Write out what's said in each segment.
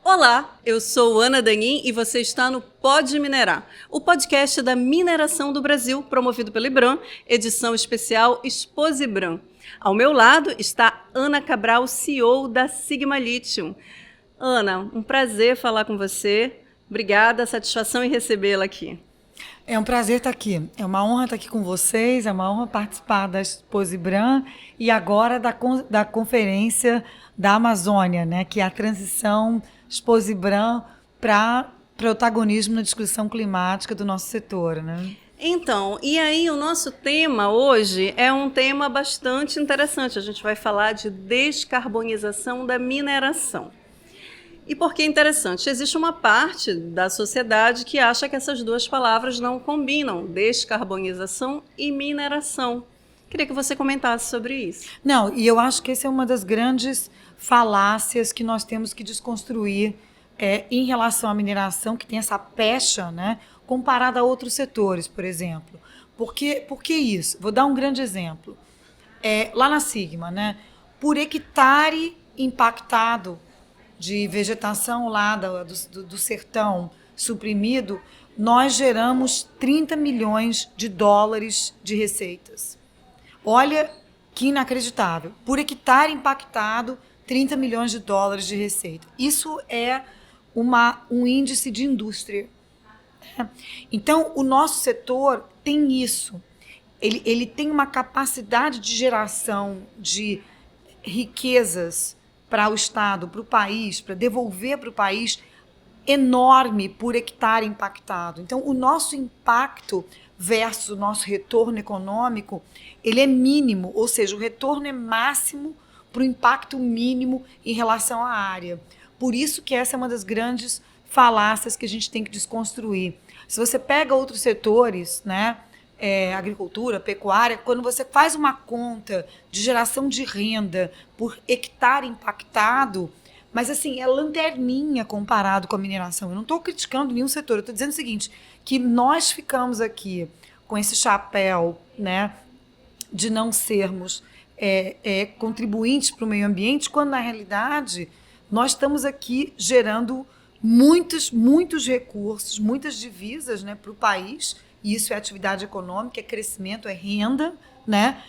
Olá, eu sou Ana Danin e você está no Pode Minerar, o podcast da mineração do Brasil, promovido pela IBRAM, edição especial Exposibram. Ao meu lado está Ana Cabral, CEO da Sigma Lithium. Ana, um prazer falar com você. Obrigada, satisfação em recebê-la aqui. É um prazer estar aqui, é uma honra estar aqui com vocês, é uma honra participar da Exposibram e agora da conferência da Amazônia, né, que é a transição Exposibram para protagonismo na discussão climática do nosso setor, né? Então, e aí o nosso tema hoje é um tema bastante interessante. A gente vai falar de descarbonização da mineração. E por que interessante? Existe uma parte da sociedade que acha que essas duas palavras não combinam, descarbonização e mineração. Queria que você comentasse sobre isso. Não, e eu acho que essa é uma das grandes falácias que nós temos que desconstruir em relação à mineração, que tem essa pecha, né, comparada a outros setores, por exemplo. Por que isso? Vou dar um grande exemplo. Lá na Sigma, né, por hectare impactado de vegetação lá do sertão suprimido, nós geramos 30 milhões de dólares de receitas. Olha que inacreditável. Por hectare impactado, 30 milhões de dólares de receita. Isso é um índice de indústria. Então, o nosso setor tem isso. Ele tem uma capacidade de geração de riquezas para o Estado, para o país, para devolver para o país, enorme por hectare impactado. Então, o nosso impacto versus o nosso retorno econômico, ele é mínimo, ou seja, o retorno é máximo para o impacto mínimo em relação à área. Por isso que essa é uma das grandes falácias que a gente tem que desconstruir. Se você pega outros setores, né, agricultura, pecuária, quando você faz uma conta de geração de renda por hectare impactado, mas assim, é lanterninha comparado com a mineração. Eu não estou criticando nenhum setor, eu estou dizendo o seguinte, que nós ficamos aqui com esse chapéu, né, de não sermos contribuintes para o meio ambiente, quando na realidade nós estamos aqui gerando muitos recursos, muitas divisas, né, para o país. E isso é atividade econômica, é crescimento, é renda, né?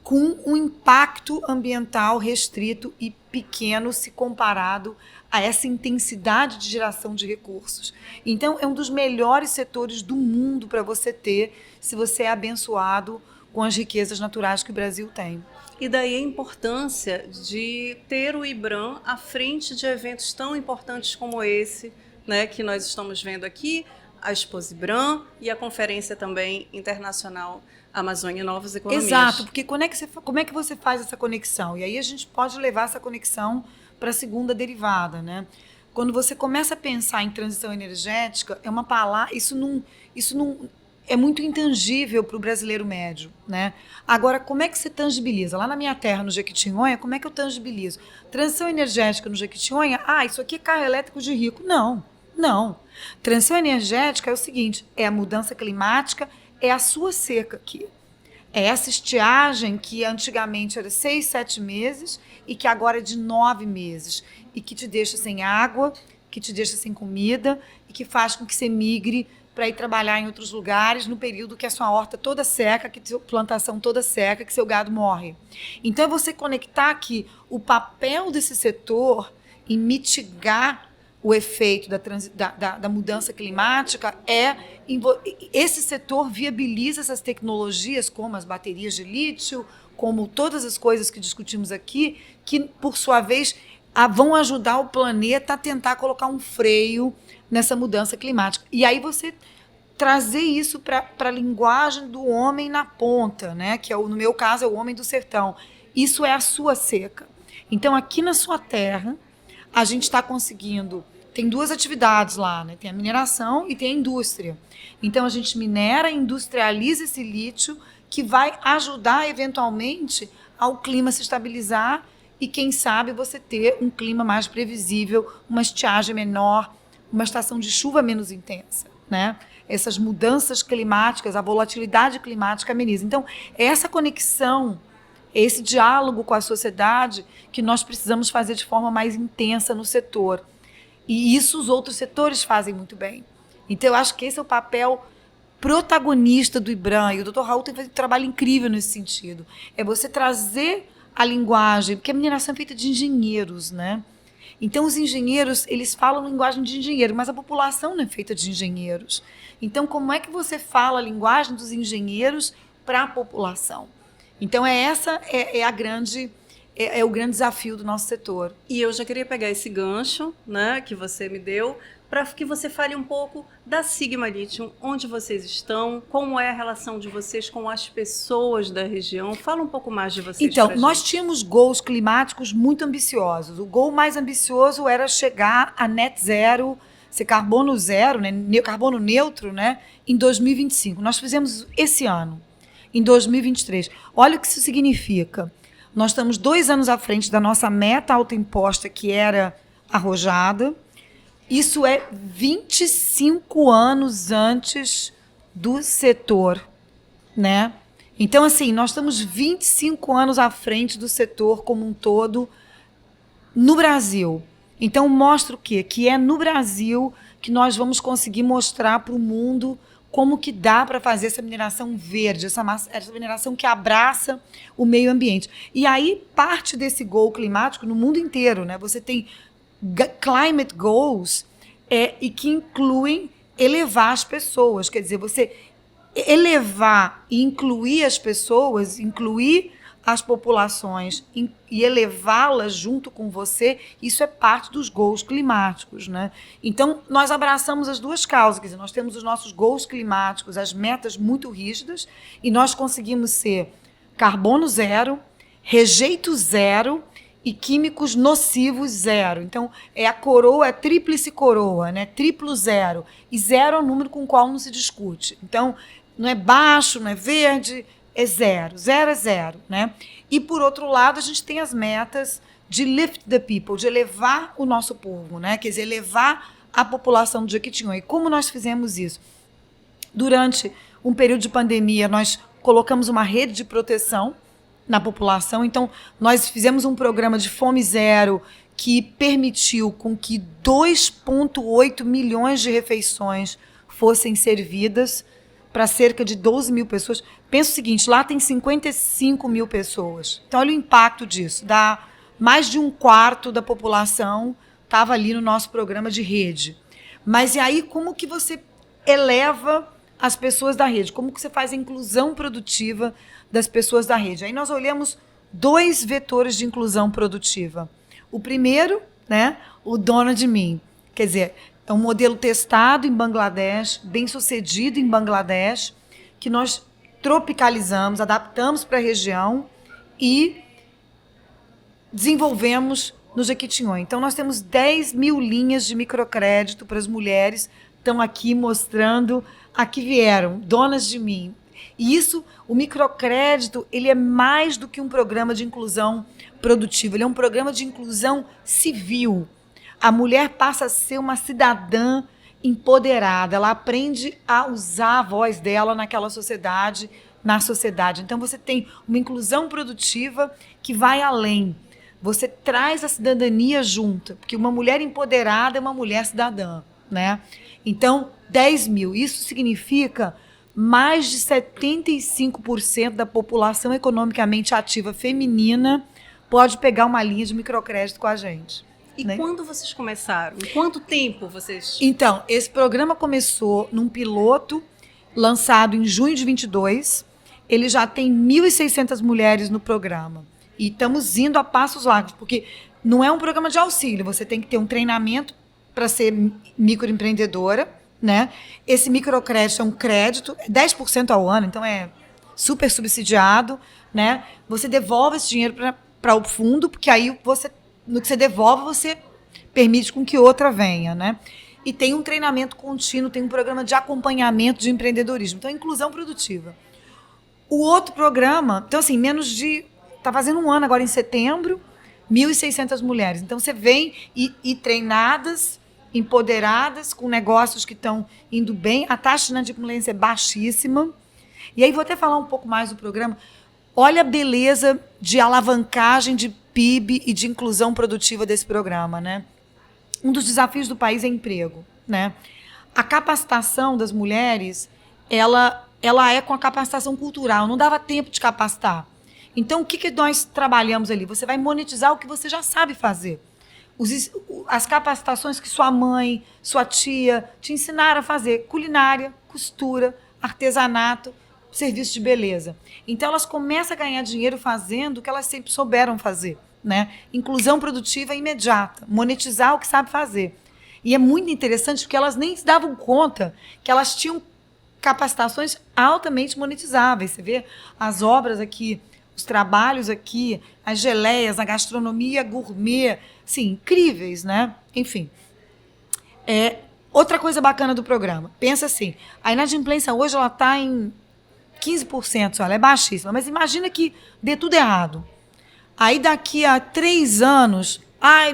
Com um impacto ambiental restrito e pequeno se comparado a essa intensidade de geração de recursos. Então, é um dos melhores setores do mundo para você ter, se você é abençoado com as riquezas naturais que o Brasil tem. E daí a importância de ter o IBRAM à frente de eventos tão importantes como esse, né, que nós estamos vendo aqui, a Exposibram e a conferência também internacional Amazônia Novas Economias. Exato, porque como é que você faz essa conexão? E aí a gente pode levar essa conexão para a segunda derivada, né? Quando você começa a pensar em transição energética, é uma palavra, isso não é muito intangível para o brasileiro médio, né? Agora, como é que você tangibiliza? Lá na minha terra, no Jequitinhonha, como é que eu tangibilizo? Transição energética no Jequitinhonha, isso aqui é carro elétrico de rico. Não. Transição energética é o seguinte, é a mudança climática, é a sua seca aqui. É essa estiagem que antigamente era 6, 7 meses e que agora é de 9 meses. E que te deixa sem água, que te deixa sem comida e que faz com que você migre para ir trabalhar em outros lugares no período que a sua horta toda seca, que a sua plantação toda seca, que seu gado morre. Então é você conectar que o papel desse setor em mitigar o efeito da mudança climática esse setor viabiliza essas tecnologias como as baterias de lítio, como todas as coisas que discutimos aqui, que por sua vez vão ajudar o planeta a tentar colocar um freio nessa mudança climática. E aí você trazer isso para a linguagem do homem na ponta, né? Que no meu caso é o homem do sertão. Isso é a sua seca. Então aqui na sua terra a gente está conseguindo. Tem duas atividades lá, né? Tem a mineração e tem a indústria. Então a gente minera e industrializa esse lítio que vai ajudar eventualmente ao clima se estabilizar e quem sabe você ter um clima mais previsível, uma estiagem menor, uma estação de chuva menos intensa, né? essas mudanças climáticas, a volatilidade climática ameniza. Então, é essa conexão, esse diálogo com a sociedade que nós precisamos fazer de forma mais intensa no setor. E isso os outros setores fazem muito bem. Então, eu acho que esse é o papel protagonista do IBRAM, e o Dr. Raul tem feito um trabalho incrível nesse sentido. É você trazer a linguagem, porque a mineração é feita de engenheiros, né? Então, os engenheiros, eles falam linguagem de engenheiro, mas a população não é feita de engenheiros. Então, como é que você fala a linguagem dos engenheiros para a população? Então, é o grande desafio do nosso setor. E eu já queria pegar esse gancho, né, que você me deu, para que você fale um pouco da Sigma Lithium, onde vocês estão, como é a relação de vocês com as pessoas da região. Fala um pouco mais de vocês. Então, nós tínhamos goals climáticos muito ambiciosos. O goal mais ambicioso era chegar a net zero, ser carbono zero, né, carbono neutro, né, em 2025. Nós fizemos esse ano, em 2023. Olha o que isso significa. Nós estamos 2 anos à frente da nossa meta autoimposta, que era arrojada. Isso é 25 anos antes do setor, né? Então, assim, nós estamos 25 anos à frente do setor como um todo no Brasil. Então, mostra o quê? Que é no Brasil que nós vamos conseguir mostrar para o mundo como que dá para fazer essa mineração verde, essa mineração que abraça o meio ambiente. E aí, parte desse goal climático no mundo inteiro, né? Você tem climate goals e que incluem elevar as pessoas. Quer dizer, você elevar e incluir as pessoas, incluir as populações e elevá-las junto com você, isso é parte dos goals climáticos, né? Então, nós abraçamos as duas causas, quer dizer, nós temos os nossos goals climáticos, as metas muito rígidas, e nós conseguimos ser carbono zero, rejeito zero e químicos nocivos zero. Então, é a coroa, é a tríplice coroa, né? Triplo zero. E zero é o número com o qual não se discute. Então, não é baixo, não é verde, é zero. Zero é zero, né? E, por outro lado, a gente tem as metas de lift the people, de elevar o nosso povo, né? Quer dizer, elevar a população do Jequitinhonha. E como nós fizemos isso? Durante um período de pandemia, nós colocamos uma rede de proteção na população. Então, nós fizemos um programa de fome zero que permitiu com que 2,8 milhões de refeições fossem servidas para cerca de 12 mil pessoas. Pensa o seguinte, lá tem 55 mil pessoas. Então, olha o impacto disso. Dá mais de 1/4 da população estava ali no nosso programa de rede. Mas e aí, como que você eleva as pessoas da rede? Como que você faz a inclusão produtiva das pessoas da rede? Aí nós olhamos 2 vetores de inclusão produtiva. O primeiro, né, o Dona de Mim. Quer dizer, é um modelo testado em Bangladesh, bem sucedido em Bangladesh, que nós tropicalizamos, adaptamos para a região e desenvolvemos no Jequitinhonha. Então, nós temos 10 mil linhas de microcrédito para as mulheres, estão aqui mostrando, aqui vieram, Donas de Mim. E isso, o microcrédito, ele é mais do que um programa de inclusão produtiva, ele é um programa de inclusão civil. A mulher passa a ser uma cidadã empoderada, ela aprende a usar a voz dela naquela sociedade, na sociedade. Então, você tem uma inclusão produtiva que vai além. Você traz a cidadania junto, porque uma mulher empoderada é uma mulher cidadã, né? Então, 10 mil. Isso significa mais de 75% da população economicamente ativa feminina pode pegar uma linha de microcrédito com a gente. E né? Quando vocês começaram? Em quanto tempo vocês... Então, esse programa começou num piloto lançado em junho de 22. Ele já tem 1.600 mulheres no programa. E estamos indo a passos largos, porque não é um programa de auxílio. Você tem que ter um treinamento para ser microempreendedora, né? Esse microcrédito é um crédito, 10% ao ano, então é super subsidiado, né? Você devolve esse dinheiro para o fundo, porque aí você, no que você devolve, você permite com que outra venha, né? E tem um treinamento contínuo, tem um programa de acompanhamento de empreendedorismo, então é inclusão produtiva. O outro programa, então assim, está fazendo 1 ano agora em setembro, 1.600 mulheres. Então você vem e treinadas, empoderadas, com negócios que estão indo bem, a taxa de inadimplência é baixíssima. E aí vou até falar um pouco mais do programa. Olha a beleza de alavancagem de PIB e de inclusão produtiva desse programa, né? Um dos desafios do país é emprego, né? A capacitação das mulheres, ela é com a capacitação cultural, não dava tempo de capacitar. Então, o que nós trabalhamos ali? Você vai monetizar o que você já sabe fazer. As capacitações que sua mãe, sua tia te ensinaram a fazer: culinária, costura, artesanato, serviço de beleza. Então, elas começam a ganhar dinheiro fazendo o que elas sempre souberam fazer, né? Inclusão produtiva imediata, monetizar o que sabe fazer. E é muito interessante porque elas nem se davam conta que elas tinham capacitações altamente monetizáveis. Você vê as obras aqui, os trabalhos aqui, as geleias, a gastronomia gourmet, sim, incríveis, né? Enfim. Outra coisa bacana do programa, pensa assim, a inadimplência hoje ela está em 15%, ela é baixíssima, mas imagina que dê tudo errado. Aí daqui a 3 anos,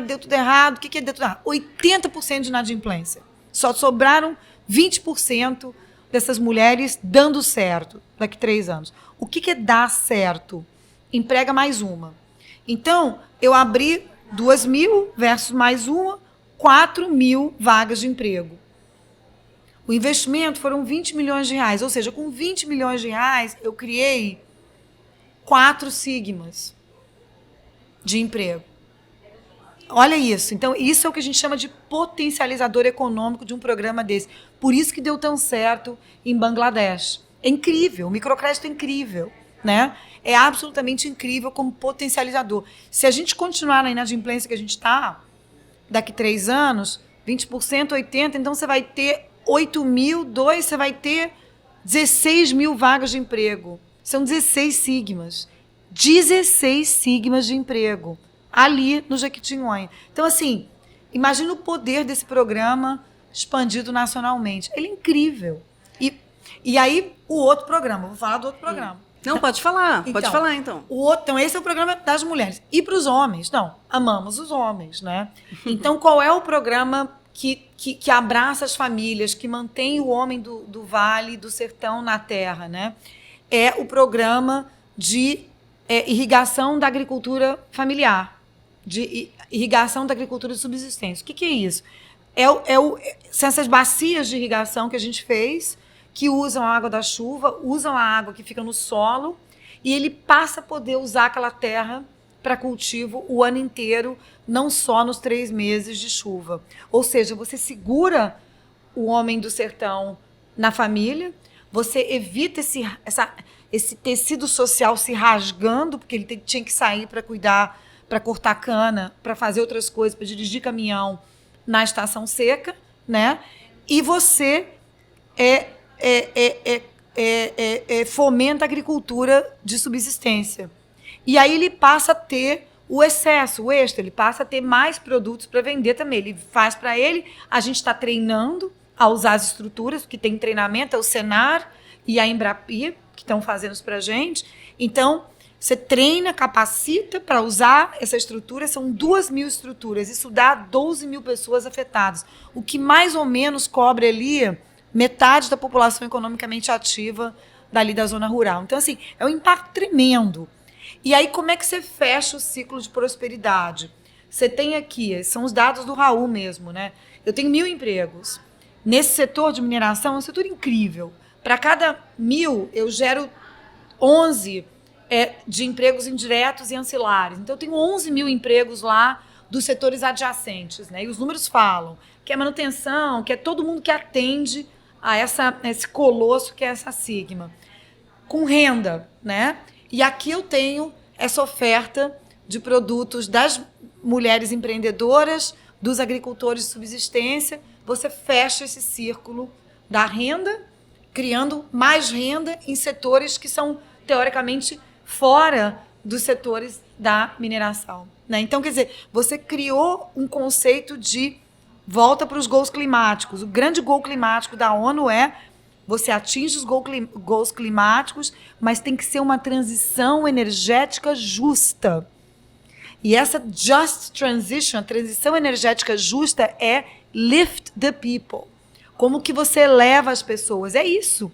deu tudo errado, o que é deu tudo errado? 80% de inadimplência. Só sobraram 20% dessas mulheres dando certo daqui a 3 anos. O que é dar certo? Emprega mais uma. Então, eu abri 2.000 versus mais uma, 4.000 vagas de emprego. O investimento foram 20 milhões de reais, ou seja, com 20 milhões de reais, eu criei 4 sigmas de emprego. Olha isso. Então, isso é o que a gente chama de potencializador econômico de um programa desse. Por isso que deu tão certo em Bangladesh. É incrível, o microcrédito é incrível, né? É absolutamente incrível como potencializador. Se a gente continuar na inadimplência que a gente está, daqui 3 anos, 20%, 80%, então você vai ter 8.000, você vai ter 16.000 vagas de emprego. São 16 sigmas. 16 sigmas de emprego ali no Jequitinhonha. Então, assim, imagina o poder desse programa expandido nacionalmente. Ele é incrível. E aí, o outro programa, vou falar do outro programa. Não, pode falar, pode falar então. Então, esse é o programa das mulheres. E para os homens? Não, amamos os homens, né? Então, qual é o programa que abraça as famílias, que mantém o homem do vale, do sertão na terra, né? É o programa de irrigação da agricultura familiar, de irrigação da agricultura de subsistência. O que é isso? São essas bacias de irrigação que a gente fez, que usam a água da chuva, usam a água que fica no solo, e ele passa a poder usar aquela terra para cultivo o ano inteiro, não só nos 3 meses de chuva. Ou seja, você segura o homem do sertão na família, você evita esse tecido social se rasgando, porque ele tinha que sair para cuidar, para cortar cana, para fazer outras coisas, para dirigir caminhão na estação seca, né? E você fomenta a agricultura de subsistência. E aí ele passa a ter o excesso, o extra, ele passa a ter mais produtos para vender também. Ele faz para ele, a gente está treinando a usar as estruturas, porque tem treinamento, é o Senar e a Embrapi que estão fazendo isso para a gente. Então, você treina, capacita para usar essa estrutura, são 2.000 estruturas, isso dá 12.000 pessoas afetadas, o que mais ou menos cobre ali metade da população economicamente ativa dali da zona rural. Então, assim, é um impacto tremendo. E aí, como é que você fecha o ciclo de prosperidade? Você tem aqui, são os dados do Raul mesmo, né? Eu tenho 1.000 empregos. Nesse setor de mineração, é um setor incrível. Para cada 1.000, eu gero 11 de empregos indiretos e ancilares. Então, eu tenho 11.000 empregos lá dos setores adjacentes, né? E os números falam que é manutenção, que é todo mundo que atende a esse colosso que é essa sigma. Com renda, né? E aqui eu tenho essa oferta de produtos das mulheres empreendedoras, dos agricultores de subsistência. Você fecha esse círculo da renda, criando mais renda em setores que são, teoricamente, fora dos setores da mineração, né? Então, quer dizer, você criou um conceito de volta para os gols climáticos. O grande gol climático da ONU é você atinge os gols climáticos, mas tem que ser uma transição energética justa. E essa just transition, a transição energética justa, é lift the people. Como que você leva as pessoas? É isso.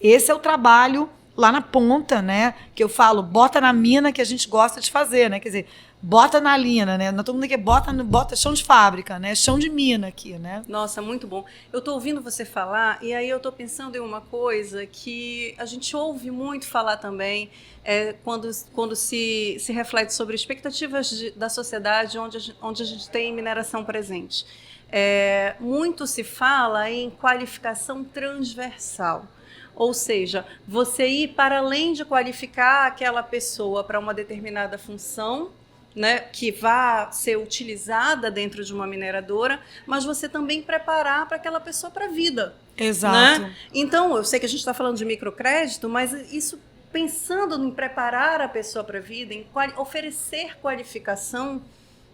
Esse é o trabalho lá na ponta, né? Que eu falo, bota na mina que a gente gosta de fazer, né? Quer dizer, bota na linha, né? Não todo mundo que bota chão de fábrica, né? Chão de mina aqui, né? Nossa, muito bom. Eu estou ouvindo você falar e aí eu estou pensando em uma coisa que a gente ouve muito falar também quando se reflete sobre expectativas da sociedade onde a gente tem mineração presente. Muito se fala em qualificação transversal. Ou seja, você ir para além de qualificar aquela pessoa para uma determinada função, né, que vá ser utilizada dentro de uma mineradora, mas você também preparar para aquela pessoa para a vida. Exato. Né? Então, eu sei que a gente está falando de microcrédito, mas isso pensando em preparar a pessoa para a vida, em oferecer qualificação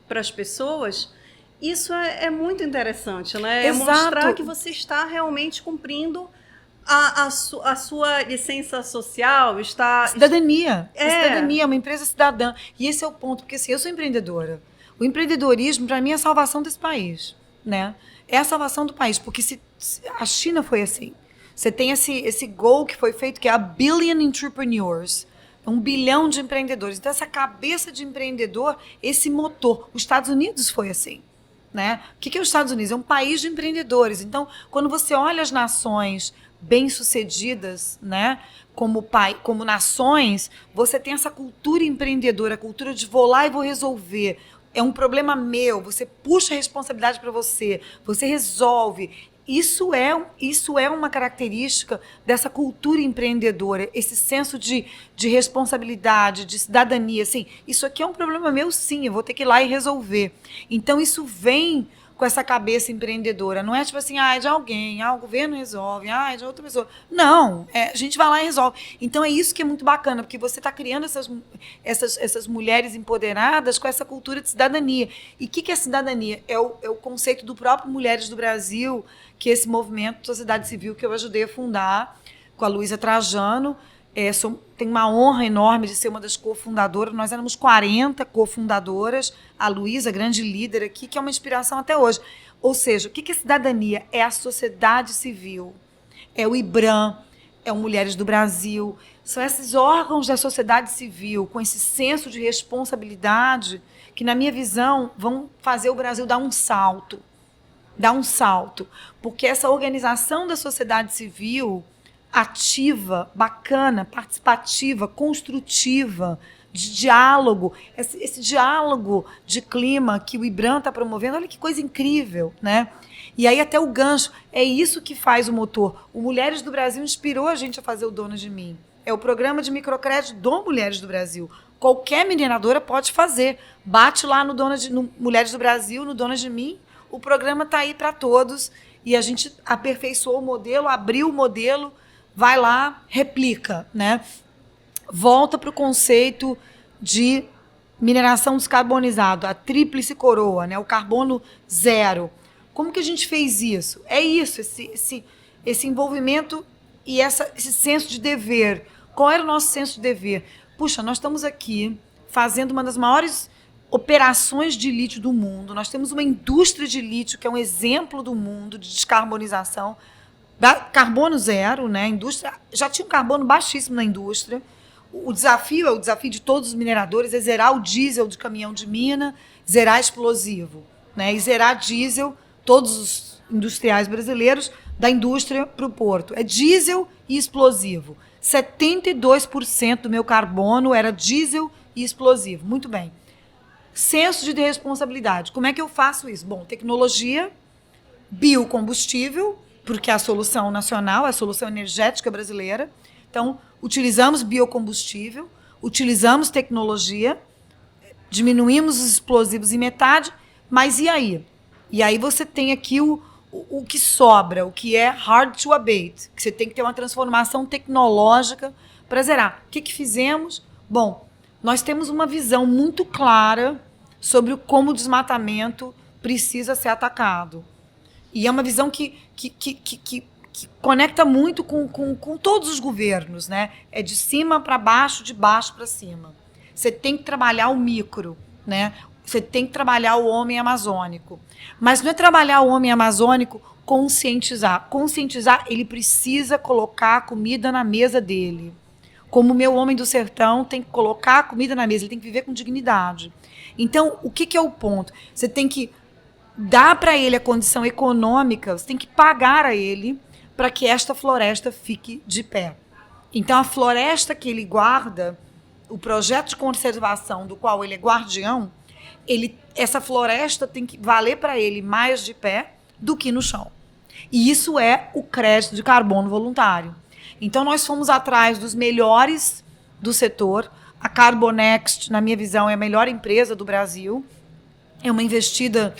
para as pessoas, isso é muito interessante, né? Exato. É mostrar que você está realmente cumprindo a sua licença social, Cidadania. Cidadania, é uma empresa cidadã. E esse é o ponto, porque assim, eu sou empreendedora. O empreendedorismo, para mim, é a salvação desse país, né? É a salvação do país, porque se a China foi assim. Você tem esse goal que foi feito, que é a billion entrepreneurs. 1 bilhão de empreendedores. Então, essa cabeça de empreendedor, esse motor. Os Estados Unidos foi assim. Né? O que é os Estados Unidos? É um país de empreendedores. Então, quando você olha as nações bem-sucedidas, né, como nações, você tem essa cultura empreendedora, a cultura de vou lá e vou resolver. É um problema meu, você puxa a responsabilidade para você resolve. Isso é uma característica dessa cultura empreendedora, esse senso de responsabilidade, de cidadania. Assim, isso aqui é um problema meu, sim, eu vou ter que ir lá e resolver. Então, isso vem com essa cabeça empreendedora. Não é tipo assim, é de alguém, o governo resolve, é de outra pessoa. Não, a gente vai lá e resolve. Então, é isso que é muito bacana, porque você está criando essas mulheres empoderadas com essa cultura de cidadania. E o que é cidadania? É o conceito do próprio Mulheres do Brasil, que é esse movimento de sociedade civil que eu ajudei a fundar com a Luísa Trajano. Tenho uma honra enorme de ser uma das cofundadoras. Nós éramos 40 cofundadoras. A Luísa, grande líder aqui, que é uma inspiração até hoje. Ou seja, o que é cidadania? É a sociedade civil, é o IBRAM, é o Mulheres do Brasil. São esses órgãos da sociedade civil com esse senso de responsabilidade que, na minha visão, vão fazer o Brasil dar um salto. Dar um salto. Porque essa organização da sociedade civil ativa, bacana, participativa, construtiva, de diálogo, esse diálogo de clima que o IBRAM está promovendo, olha que coisa incrível, né? E aí até o gancho, é isso que faz o motor. O Mulheres do Brasil inspirou a gente a fazer o Dona de Mim. É o programa de microcrédito do Mulheres do Brasil. Qualquer mineradora pode fazer. Bate lá no Mulheres do Brasil, no Dona de Mim, o programa está aí para todos e a gente aperfeiçoou o modelo, abriu o modelo, vai lá, replica, né? Volta para o conceito de mineração descarbonizada, a tríplice coroa, né? O carbono zero. Como que a gente fez isso? É isso, esse envolvimento e esse senso de dever. Qual era o nosso senso de dever? Puxa, nós estamos aqui fazendo uma das maiores operações de lítio do mundo. Nós temos uma indústria de lítio que é um exemplo do mundo de descarbonização. Carbono zero, né? A indústria já tinha um carbono baixíssimo na indústria. O desafio é o desafio de todos os mineradores, é zerar o diesel de caminhão de mina, zerar explosivo, né? E zerar diesel, todos os industriais brasileiros, da indústria para o porto. É diesel e explosivo. 72% do meu carbono era diesel e explosivo. Muito bem. Senso de responsabilidade. Como é que eu faço isso? Bom, tecnologia, biocombustível, porque é a solução nacional, é a solução energética brasileira. Então, utilizamos biocombustível, utilizamos tecnologia, diminuímos os explosivos em metade, mas e aí? E aí você tem aqui o que sobra, o que é hard to abate, que você tem que ter uma transformação tecnológica para zerar. O que fizemos? Bom, nós temos uma visão muito clara sobre como o desmatamento precisa ser atacado. E é uma visão que conecta muito com todos os governos, né? É de cima para baixo, de baixo para cima. Você tem que trabalhar o micro, né? Você tem que trabalhar o homem amazônico. Mas não é trabalhar o homem amazônico conscientizar. Conscientizar, ele precisa colocar a comida na mesa dele. Como o meu homem do sertão tem que colocar a comida na mesa, ele tem que viver com dignidade. Então, o que é o ponto? Você tem que dar para ele a condição econômica, você tem que pagar a ele para que esta floresta fique de pé. Então, a floresta que ele guarda, o projeto de conservação do qual ele é guardião, essa floresta tem que valer para ele mais de pé do que no chão. E isso é o crédito de carbono voluntário. Então, nós fomos atrás dos melhores do setor. A Carbonext, na minha visão, é a melhor empresa do Brasil. É uma investida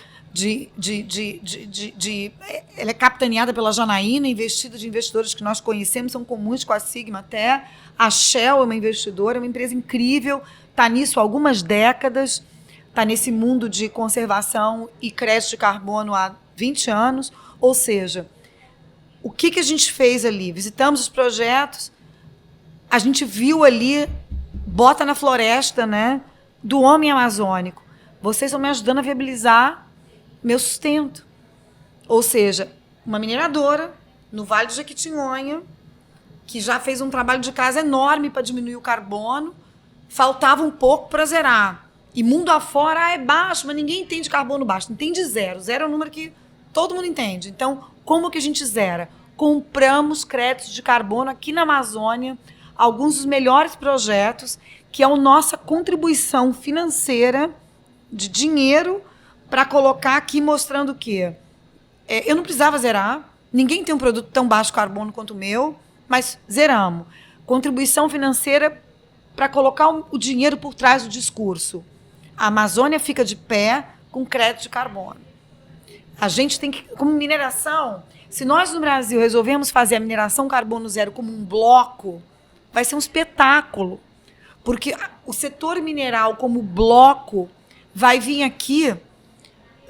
ela é capitaneada pela Janaína, investida de investidores que nós conhecemos, são comuns com a Sigma até. A Shell é uma investidora, é uma empresa incrível, está nisso há algumas décadas, está nesse mundo de conservação e crédito de carbono há 20 anos. Ou seja, o que a gente fez ali? Visitamos os projetos, a gente viu ali, bota na floresta, né, do homem amazônico. Vocês estão me ajudando a viabilizar meu sustento. Ou seja, uma mineradora no Vale do Jequitinhonha, que já fez um trabalho de casa enorme para diminuir o carbono, faltava um pouco para zerar. E mundo afora, é baixo, mas ninguém entende carbono baixo, entende zero. Zero é um número que todo mundo entende. Então, como que a gente zera? Compramos créditos de carbono aqui na Amazônia, alguns dos melhores projetos, que é a nossa contribuição financeira de dinheiro para colocar aqui mostrando o quê? Eu não precisava zerar, ninguém tem um produto tão baixo carbono quanto o meu, mas zeramos. Contribuição financeira para colocar o dinheiro por trás do discurso. A Amazônia fica de pé com crédito de carbono. A gente tem que, como mineração, se nós no Brasil resolvemos fazer a mineração carbono zero como um bloco, vai ser um espetáculo. Porque o setor mineral como bloco vai vir aqui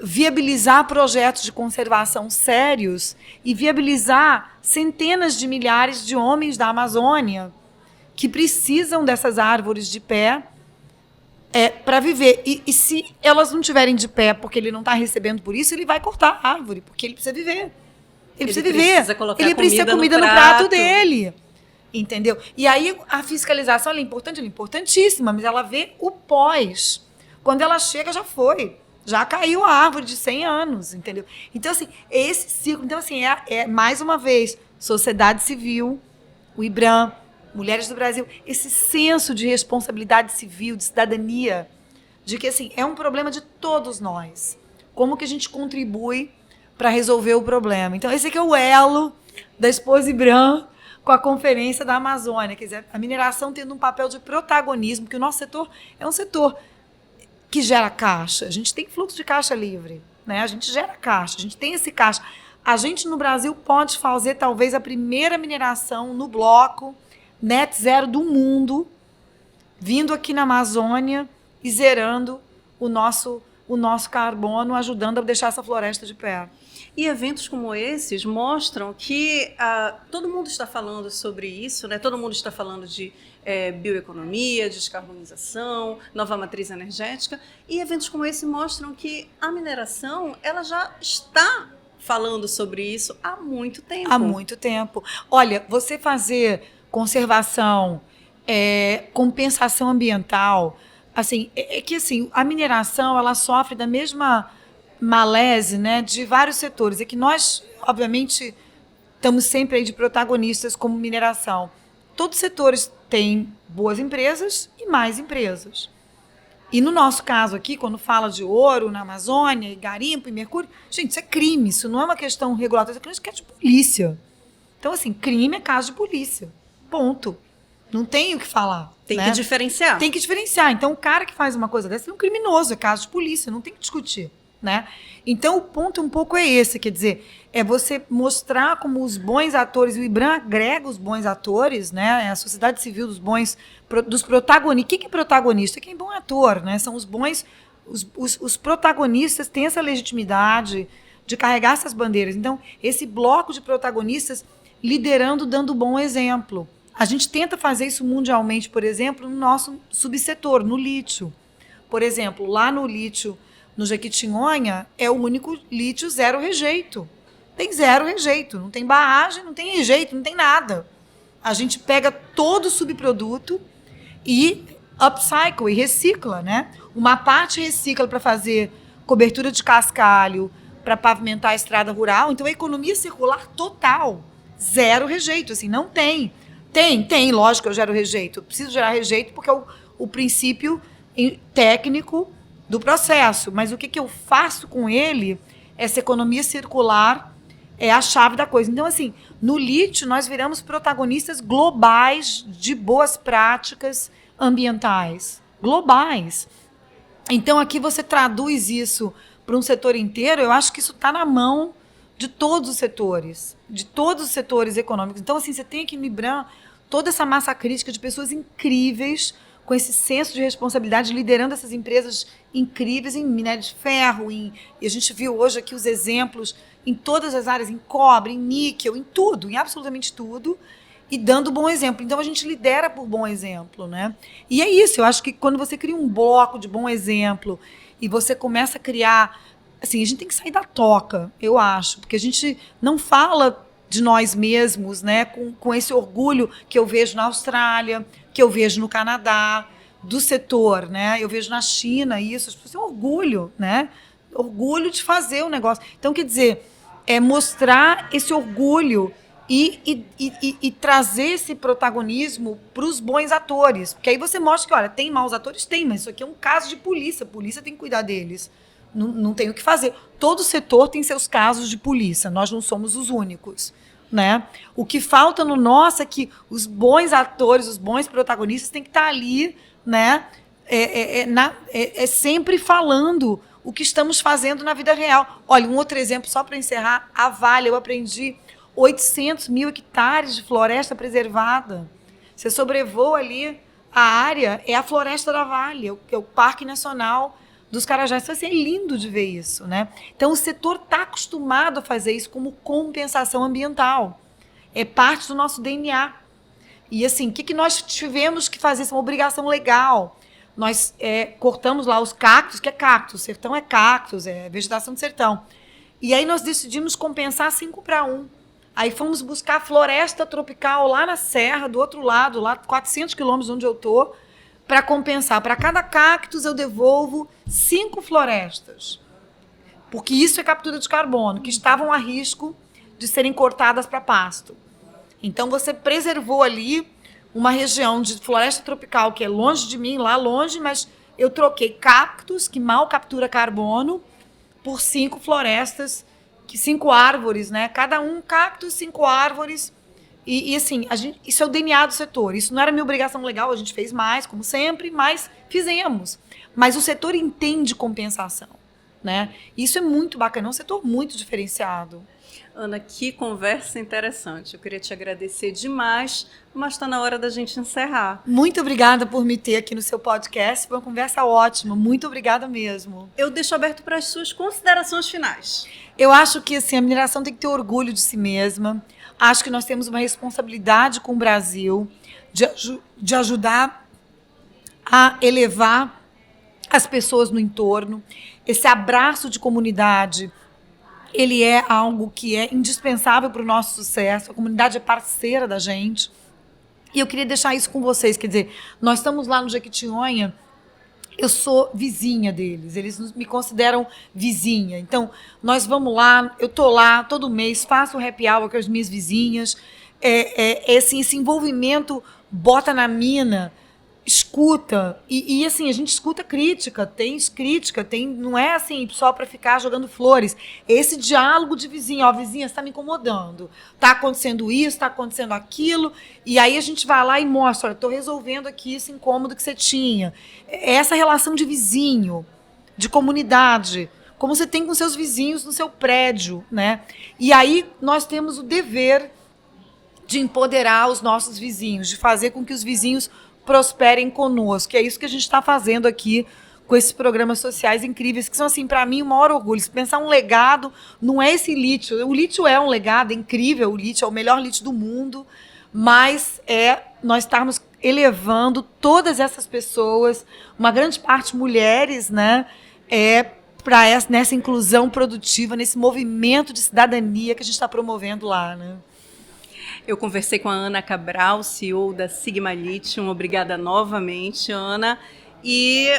viabilizar projetos de conservação sérios e viabilizar centenas de milhares de homens da Amazônia que precisam dessas árvores de pé para viver. E se elas não estiverem de pé porque ele não está recebendo por isso, ele vai cortar a árvore, porque ele precisa viver. Ele precisa viver. Ele precisa comida no prato dele. Entendeu? E aí a fiscalização ela é importante, ela é importantíssima, mas ela vê o pós. Quando ela chega, já foi. Já caiu a árvore de 100 anos, entendeu? Então, assim, esse ciclo... Então, assim, mais uma vez, sociedade civil, o IBRAM, Mulheres do Brasil, esse senso de responsabilidade civil, de cidadania, de que, assim, é um problema de todos nós. Como que a gente contribui para resolver o problema? Então, esse aqui é o elo da Esposa IBRAM com a Conferência da Amazônia. Quer dizer, a mineração tendo um papel de protagonismo, porque o nosso setor é um setor que gera caixa. A gente tem fluxo de caixa livre, né? A gente gera caixa, a gente tem esse caixa. A gente no Brasil pode fazer talvez a primeira mineração no bloco net zero do mundo, vindo aqui na Amazônia e zerando o nosso carbono, ajudando a deixar essa floresta de pé. E eventos como esses mostram que todo mundo está falando sobre isso, né? Todo mundo está falando de bioeconomia, descarbonização, nova matriz energética, e eventos como esse mostram que a mineração ela já está falando sobre isso há muito tempo. Há muito tempo. Olha, você fazer conservação, compensação ambiental, assim, que assim, a mineração ela sofre da mesma malese, né, de vários setores. É que nós, obviamente, estamos sempre aí de protagonistas como mineração. Todos os setores têm boas empresas e mais empresas. E no nosso caso aqui, quando fala de ouro na Amazônia, e garimpo e mercúrio, gente, isso é crime, isso não é uma questão regulatória, isso é de polícia. Então, assim, crime é caso de polícia. Ponto. Não tem o que falar. Tem que diferenciar. Tem que diferenciar. Então, o cara que faz uma coisa dessa é um criminoso, é caso de polícia, não tem que discutir. Né? Então, o ponto um pouco é esse, quer dizer, é você mostrar como os bons atores, o IBRAM agrega os bons atores, né? A sociedade civil dos protagonistas. O que é protagonista? Quem é bom ator, né? São os bons, os protagonistas têm essa legitimidade de carregar essas bandeiras. Então, esse bloco de protagonistas liderando, dando bom exemplo. A gente tenta fazer isso mundialmente, por exemplo, no nosso subsetor, no lítio. Por exemplo, lá no lítio, no Jequitinhonha, é o único lítio zero rejeito. Tem zero rejeito, não tem barragem, não tem rejeito, não tem nada. A gente pega todo o subproduto e upcycle, e recicla, né? Uma parte recicla para fazer cobertura de cascalho, para pavimentar a estrada rural. Então, a economia circular total. Zero rejeito, assim, não tem. Tem, lógico que eu gero rejeito. Eu preciso gerar rejeito porque é o princípio técnico do processo. Mas o que eu faço com ele, essa economia circular é a chave da coisa. Então, assim, no lítio, nós viramos protagonistas globais de boas práticas ambientais. Globais. Então, aqui você traduz isso para um setor inteiro, eu acho que isso está na mão de todos os setores econômicos. Então, assim, você tem aqui no IBRAM toda essa massa crítica de pessoas incríveis, com esse senso de responsabilidade, liderando essas empresas incríveis em minério de ferro, e a gente viu hoje aqui os exemplos em todas as áreas, em cobre, em níquel, em tudo, em absolutamente tudo, e dando bom exemplo. Então, a gente lidera por bom exemplo, né? E é isso, eu acho que quando você cria um bloco de bom exemplo e você começa a criar... Assim, a gente tem que sair da toca, eu acho, porque a gente não fala de nós mesmos, né, com esse orgulho que eu vejo na Austrália, que eu vejo no Canadá, do setor, né? Eu vejo na China isso, as pessoas têm orgulho, né? Orgulho de fazer o negócio. Então, quer dizer, é mostrar esse orgulho e trazer esse protagonismo para os bons atores. Porque aí você mostra que, olha, tem maus atores? Tem, mas isso aqui é um caso de polícia. A polícia tem que cuidar deles. Não tem o que fazer. Todo setor tem seus casos de polícia. Nós não somos os únicos, né? O que falta no nosso é que os bons atores, os bons protagonistas têm que estar ali, né? Sempre falando o que estamos fazendo na vida real. Olha, um outro exemplo, só para encerrar, a Vale. Eu aprendi 800 mil hectares de floresta preservada. Você sobrevoa ali, a área é a floresta da Vale, é o Parque Nacional dos Carajás. Vai ser lindo de ver isso, né? Então, o setor está acostumado a fazer isso como compensação ambiental. É parte do nosso DNA. E, assim, o que nós tivemos que fazer? Isso é uma obrigação legal. Nós cortamos lá os cactos, que é cactus, sertão é cactus, é vegetação de sertão. E aí nós decidimos compensar 5-1. Aí fomos buscar floresta tropical lá na serra, do outro lado, lá 400 quilômetros onde eu estou, para compensar. Para cada cactus eu devolvo 5 florestas. Porque isso é captura de carbono, que estavam a risco de serem cortadas para pasto. Então você preservou ali uma região de floresta tropical que é longe de mim, lá longe, mas eu troquei cactos, que mal captura carbono, por 5 florestas, 5 árvores, né? Cada um cacto, 5 árvores. E assim, isso é o DNA do setor. Isso não era minha obrigação legal, a gente fez mais, como sempre, mas fizemos. Mas o setor entende compensação, né? Isso é muito bacana, é um setor muito diferenciado. Ana, que conversa interessante. Eu queria te agradecer demais, mas está na hora da gente encerrar. Muito obrigada por me ter aqui no seu podcast. Foi uma conversa ótima. Muito obrigada mesmo. Eu deixo aberto para as suas considerações finais. Eu acho que assim, a mineração tem que ter orgulho de si mesma. Acho que nós temos uma responsabilidade com o Brasil de ajudar a elevar as pessoas no entorno. Esse abraço de comunidade, ele é algo que é indispensável para o nosso sucesso. A comunidade é parceira da gente. E eu queria deixar isso com vocês. Quer dizer, nós estamos lá no Jequitinhonha, eu sou vizinha deles, eles me consideram vizinha. Então, nós vamos lá, eu estou lá todo mês, faço o happy hour com as minhas vizinhas. Esse envolvimento bota na mina, escuta. E assim, a gente escuta crítica, não é assim só para ficar jogando flores. Esse diálogo de vizinha, ó, vizinha, você está me incomodando. Está acontecendo isso, está acontecendo aquilo. E aí a gente vai lá e mostra, estou resolvendo aqui esse incômodo que você tinha. Essa relação de vizinho, de comunidade, como você tem com seus vizinhos no seu prédio, né? E aí nós temos o dever de empoderar os nossos vizinhos, de fazer com que os vizinhos prosperem conosco, que é isso que a gente está fazendo aqui com esses programas sociais incríveis, que são, assim, para mim, o maior orgulho. Se pensar um legado, não é esse lítio. O lítio é um legado, é incrível, o lítio é o melhor lítio do mundo, mas nós estarmos elevando todas essas pessoas, uma grande parte mulheres, né, nessa inclusão produtiva, nesse movimento de cidadania que a gente está promovendo lá, né? Eu conversei com a Ana Cabral, CEO da Sigma Lithium. Obrigada novamente, Ana. E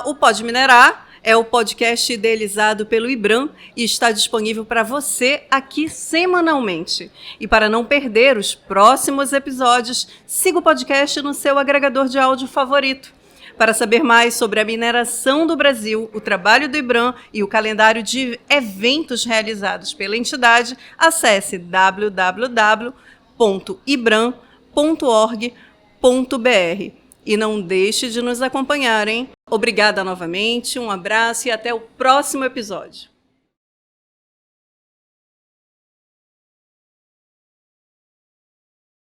o Pode Minerar é o podcast idealizado pelo IBRAM e está disponível para você aqui semanalmente. E para não perder os próximos episódios, siga o podcast no seu agregador de áudio favorito. Para saber mais sobre a mineração do Brasil, o trabalho do IBRAM e o calendário de eventos realizados pela entidade, acesse www.ibram.org.br. E não deixe de nos acompanhar, hein? Obrigada novamente, um abraço e até o próximo episódio.